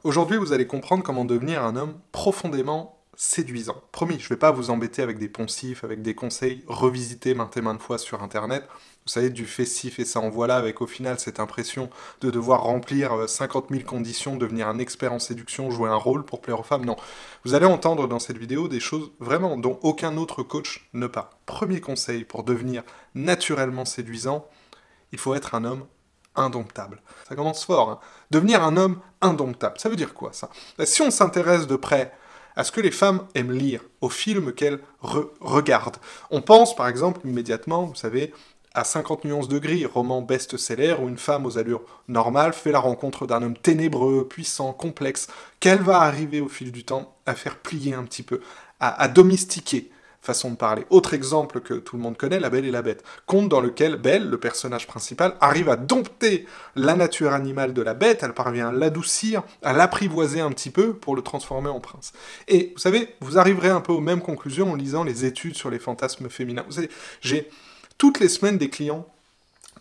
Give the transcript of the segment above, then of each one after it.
Aujourd'hui, vous allez comprendre comment devenir un homme profondément séduisant. Promis, je ne vais pas vous embêter avec des poncifs, avec des conseils revisités maintes et maintes fois sur Internet. Vous savez, du fais ci, fais ça, en voilà, avec au final cette impression de devoir remplir 50 000 conditions, devenir un expert en séduction, jouer un rôle pour plaire aux femmes. Non. Vous allez entendre dans cette vidéo des choses vraiment dont aucun autre coach ne parle. Premier conseil pour devenir naturellement séduisant, il faut être un homme indomptable. Ça commence fort, hein. Devenir un homme indomptable, ça veut dire quoi ça? Si on s'intéresse de près à ce que les femmes aiment lire, aux films qu'elles regardent, on pense par exemple immédiatement, vous savez, à 50 nuances de gris, roman best-seller où une femme aux allures normales fait la rencontre d'un homme ténébreux, puissant, complexe, qu'elle va arriver au fil du temps à faire plier un petit peu, à domestiquer, façon de parler. Autre exemple que tout le monde connaît, La Belle et la Bête. Conte dans lequel Belle, le personnage principal, arrive à dompter la nature animale de la bête, elle parvient à l'adoucir, à l'apprivoiser un petit peu pour le transformer en prince. Et vous savez, vous arriverez un peu aux mêmes conclusions en lisant les études sur les fantasmes féminins. Vous savez, j'ai toutes les semaines des clients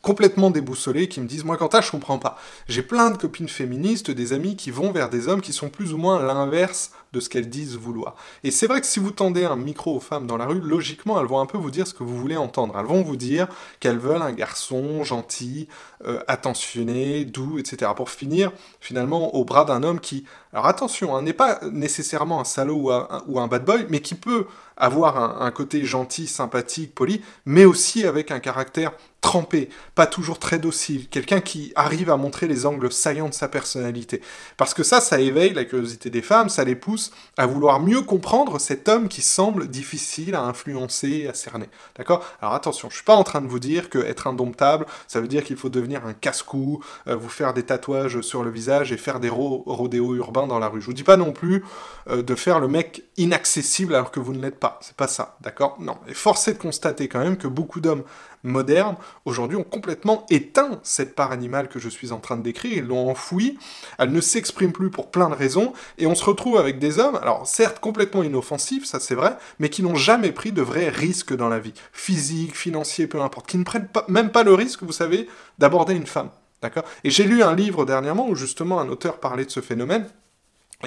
complètement déboussolés qui me disent « Moi, Quentin, je comprends pas. J'ai plein de copines féministes, des amis qui vont vers des hommes qui sont plus ou moins à l'inverse de ce qu'elles disent vouloir. » Et c'est vrai que si vous tendez un micro aux femmes dans la rue, logiquement, elles vont un peu vous dire ce que vous voulez entendre. Elles vont vous dire qu'elles veulent un garçon gentil, attentionné, doux, etc. Pour finir, finalement, au bras d'un homme qui, alors attention, hein, n'est pas nécessairement un salaud ou un bad boy, mais qui peut avoir un côté gentil, sympathique, poli, mais aussi avec un caractère trempé, pas toujours très docile, quelqu'un qui arrive à montrer les angles saillants de sa personnalité. Parce que ça éveille la curiosité des femmes, ça les pousse à vouloir mieux comprendre cet homme qui semble difficile à influencer, à cerner. D'accord? Alors attention, je suis pas en train de vous dire que être indomptable, ça veut dire qu'il faut devenir un casse-cou, vous faire des tatouages sur le visage et faire des rodéos urbains dans la rue. Je vous dis pas non plus de faire le mec inaccessible alors que vous ne l'êtes pas. C'est pas ça, d'accord? Non. Et force est de constater quand même que beaucoup d'hommes modernes, aujourd'hui, ont complètement éteint cette part animale que je suis en train de décrire, ils l'ont enfouie, elle ne s'exprime plus pour plein de raisons, et on se retrouve avec des hommes, alors certes complètement inoffensifs, ça c'est vrai, mais qui n'ont jamais pris de vrais risques dans la vie, physique, financier, peu importe, qui ne prennent même pas le risque, vous savez, d'aborder une femme. D'accord? Et j'ai lu un livre dernièrement où justement un auteur parlait de ce phénomène,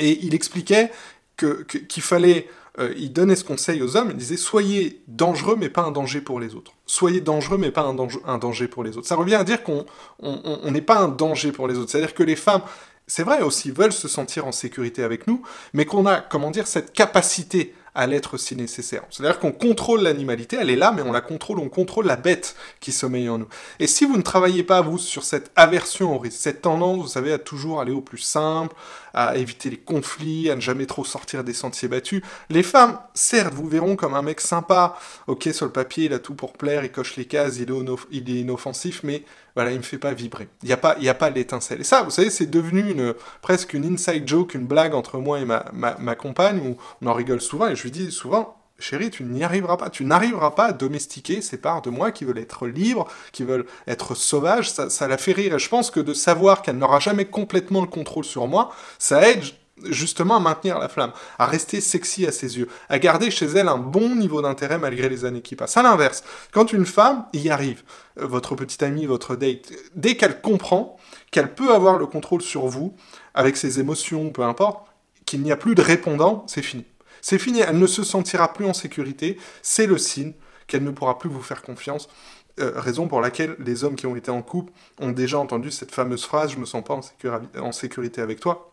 et il expliquait qu'il fallait... il donnait ce conseil aux hommes, il disait « Soyez dangereux, mais pas un danger pour les autres. Soyez dangereux, mais pas un danger pour les autres. » Ça revient à dire qu'on n'est pas un danger pour les autres. C'est-à-dire que les femmes, c'est vrai aussi, veulent se sentir en sécurité avec nous, mais qu'on a, comment dire, cette capacité à l'être si nécessaire. C'est-à-dire qu'on contrôle l'animalité, elle est là, mais on contrôle la bête qui sommeille en nous. Et si vous ne travaillez pas, vous, sur cette aversion au risque, cette tendance, vous savez, à toujours aller au plus simple, à éviter les conflits, à ne jamais trop sortir des sentiers battus, les femmes, certes, vous verront comme un mec sympa, ok, sur le papier, il a tout pour plaire, il coche les cases, il est inoffensif, mais voilà, il me fait pas vibrer. Il y a pas l'étincelle. Et ça, vous savez, c'est devenu presque une inside joke, une blague entre moi et ma compagne, où on en rigole souvent, et je lui dis souvent, chérie, tu n'y arriveras pas. Tu n'arriveras pas à domestiquer ces parts de moi qui veulent être libres, qui veulent être sauvages, ça la fait rire. Et je pense que de savoir qu'elle n'aura jamais complètement le contrôle sur moi, ça aide justement à maintenir la flamme, à rester sexy à ses yeux, à garder chez elle un bon niveau d'intérêt malgré les années qui passent. À l'inverse, quand une femme y arrive, votre petite amie, votre date, dès qu'elle comprend qu'elle peut avoir le contrôle sur vous, avec ses émotions, peu importe, qu'il n'y a plus de répondant, c'est fini. C'est fini, elle ne se sentira plus en sécurité, c'est le signe qu'elle ne pourra plus vous faire confiance, raison pour laquelle les hommes qui ont été en couple ont déjà entendu cette fameuse phrase « je me sens pas en sécurité avec toi ».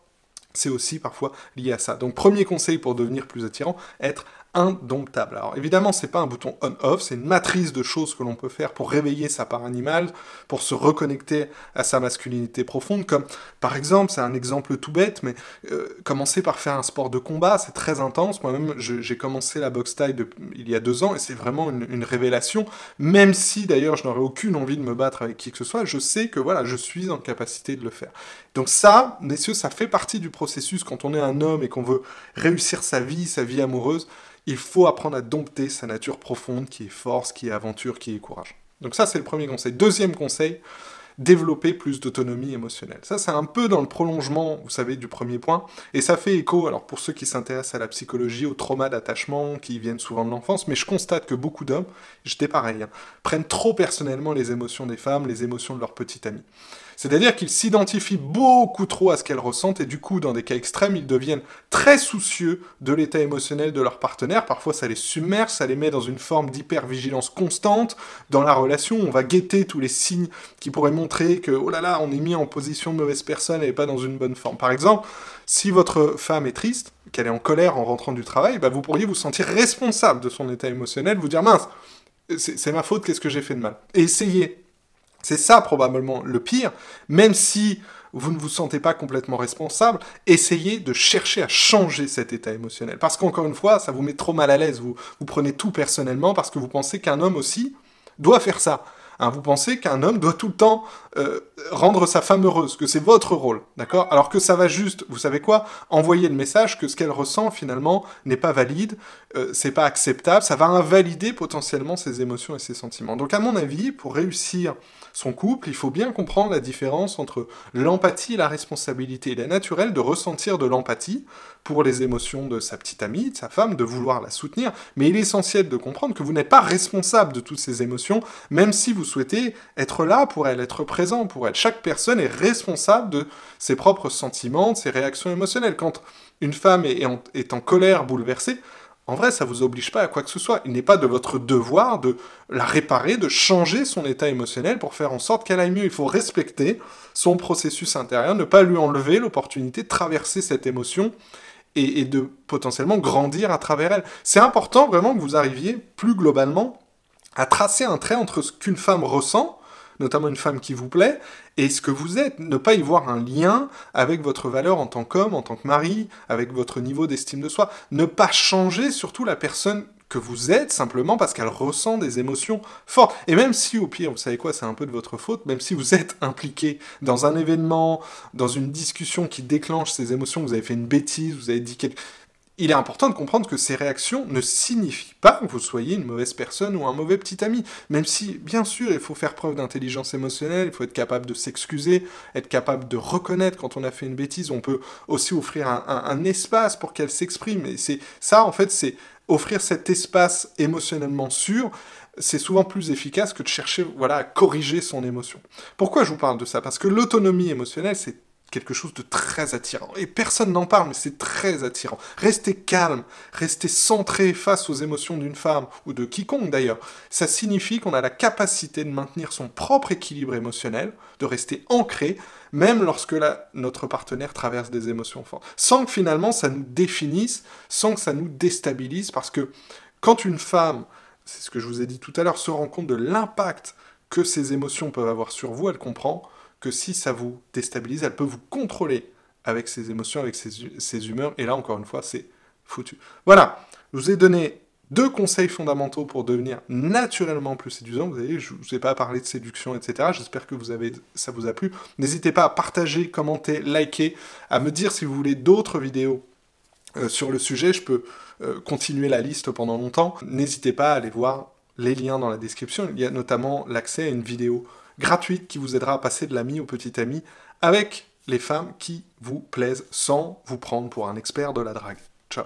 C'est aussi parfois lié à ça. Donc premier conseil pour devenir plus attirant, être indomptable. Alors évidemment, c'est pas un bouton on-off, c'est une matrice de choses que l'on peut faire pour réveiller sa part animale, pour se reconnecter à sa masculinité profonde, comme par exemple, c'est un exemple tout bête, mais commencer par faire un sport de combat, c'est très intense. Moi-même, j'ai commencé la boxe thaï il y a 2 ans, et c'est vraiment une révélation, même si d'ailleurs je n'aurais aucune envie de me battre avec qui que ce soit, je sais que voilà, je suis en capacité de le faire. Donc ça, messieurs, ça fait partie du processus quand on est un homme et qu'on veut réussir sa vie amoureuse, il faut apprendre à dompter sa nature profonde, qui est force, qui est aventure, qui est courage. Donc ça, c'est le premier conseil. Deuxième conseil, développer plus d'autonomie émotionnelle. Ça, c'est un peu dans le prolongement, vous savez, du premier point, et ça fait écho, alors pour ceux qui s'intéressent à la psychologie, aux traumas d'attachement, qui viennent souvent de l'enfance, mais je constate que beaucoup d'hommes, j'étais pareil, hein, prennent trop personnellement les émotions des femmes, les émotions de leurs petits amis. C'est-à-dire qu'ils s'identifient beaucoup trop à ce qu'elles ressentent et du coup, dans des cas extrêmes, ils deviennent très soucieux de l'état émotionnel de leur partenaire. Parfois, ça les submerge, ça les met dans une forme d'hypervigilance constante. Dans la relation, on va guetter tous les signes qui pourraient montrer que, oh là là, on est mis en position de mauvaise personne et pas dans une bonne forme. Par exemple, si votre femme est triste, qu'elle est en colère en rentrant du travail, bah vous pourriez vous sentir responsable de son état émotionnel, vous dire, mince, c'est ma faute, qu'est-ce que j'ai fait de mal? Et essayez. C'est ça probablement le pire, même si vous ne vous sentez pas complètement responsable, essayez de chercher à changer cet état émotionnel. Parce qu'encore une fois, ça vous met trop mal à l'aise, vous prenez tout personnellement parce que vous pensez qu'un homme aussi doit faire ça. Hein, vous pensez qu'un homme doit tout le temps rendre sa femme heureuse, que c'est votre rôle, d'accord? Alors que ça va juste, vous savez quoi? Envoyer le message que ce qu'elle ressent finalement n'est pas valide, c'est pas acceptable, ça va invalider potentiellement ses émotions et ses sentiments. Donc à mon avis, pour réussir son couple, il faut bien comprendre la différence entre l'empathie et la responsabilité. Il est naturel de ressentir de l'empathie pour les émotions de sa petite amie, de sa femme, de vouloir la soutenir, mais il est essentiel de comprendre que vous n'êtes pas responsable de toutes ces émotions, même si vous souhaitez être là pour elle, être présent pour elle. Chaque personne est responsable de ses propres sentiments, de ses réactions émotionnelles. Quand une femme est en colère, bouleversée, en vrai, ça vous oblige pas à quoi que ce soit. Il n'est pas de votre devoir de la réparer, de changer son état émotionnel pour faire en sorte qu'elle aille mieux. Il faut respecter son processus intérieur, ne pas lui enlever l'opportunité de traverser cette émotion et de potentiellement grandir à travers elle. C'est important vraiment que vous arriviez plus globalement à tracer un trait entre ce qu'une femme ressent, notamment une femme qui vous plaît, et ce que vous êtes, ne pas y voir un lien avec votre valeur en tant qu'homme, en tant que mari, avec votre niveau d'estime de soi, ne pas changer surtout la personne que vous êtes, simplement parce qu'elle ressent des émotions fortes. Et même si, au pire, vous savez quoi, c'est un peu de votre faute, même si vous êtes impliqué dans un événement, dans une discussion qui déclenche ces émotions, vous avez fait une bêtise, vous avez dit quelque... Il est important de comprendre que ces réactions ne signifient pas que vous soyez une mauvaise personne ou un mauvais petit ami. Même si, bien sûr, il faut faire preuve d'intelligence émotionnelle, il faut être capable de s'excuser, être capable de reconnaître quand on a fait une bêtise. On peut aussi offrir un espace pour qu'elle s'exprime. Et c'est ça, en fait, c'est offrir cet espace émotionnellement sûr. C'est souvent plus efficace que de chercher, voilà, à corriger son émotion. Pourquoi je vous parle de ça? Parce que l'autonomie émotionnelle, c'est quelque chose de très attirant. Et personne n'en parle, mais c'est très attirant. Restez calme, restez centré face aux émotions d'une femme, ou de quiconque d'ailleurs. Ça signifie qu'on a la capacité de maintenir son propre équilibre émotionnel, de rester ancré, même lorsque notre partenaire traverse des émotions fortes. Sans que finalement ça nous définisse, sans que ça nous déstabilise, parce que quand une femme, c'est ce que je vous ai dit tout à l'heure, se rend compte de l'impact que ces émotions peuvent avoir sur vous, elle comprend que si ça vous déstabilise, elle peut vous contrôler avec ses émotions, avec ses humeurs, et là, encore une fois, c'est foutu. Voilà, je vous ai donné 2 conseils fondamentaux pour devenir naturellement plus séduisant. Vous voyez, je ne vous ai pas parlé de séduction, etc. J'espère que ça vous a plu. N'hésitez pas à partager, commenter, liker, à me dire si vous voulez d'autres vidéos sur le sujet. Je peux continuer la liste pendant longtemps. N'hésitez pas à aller voir les liens dans la description. Il y a notamment l'accès à une vidéo gratuite qui vous aidera à passer de l'ami au petit ami avec les femmes qui vous plaisent sans vous prendre pour un expert de la drague. Ciao.